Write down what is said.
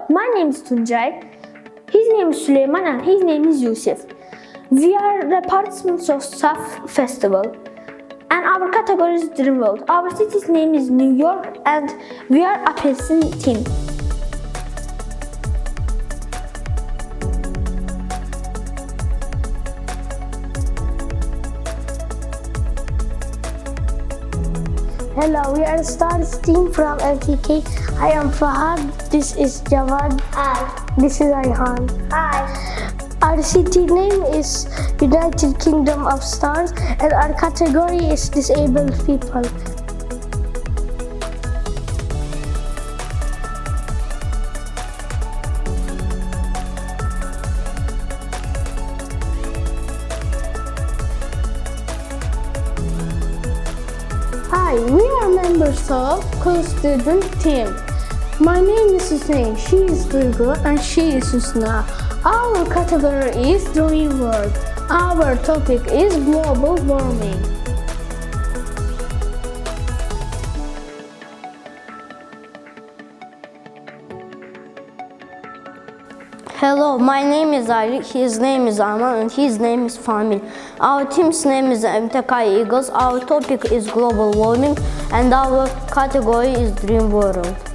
my name is Tuncay, his name is Süleyman and his name is Yusuf. We are the participants of SAF festival and our category is Dream World. Our city's name is New York and we are a person team. Hello, we are Stars team from MTK. I am Fahad. This is Jawad. Hi. This is Ayhan. Hi. Our city name is United Kingdom of Stars and our category is disabled people. Hi, we are members of co-student team. My name is Hussein, she is Duygu, and she is Husna. Our category is Dream World. Our topic is global warming. Hello, my name is Ali, his name is Arman, and his name is Famil. Our team's name is MTK Eagles. Our topic is global warming, and our category is Dream World.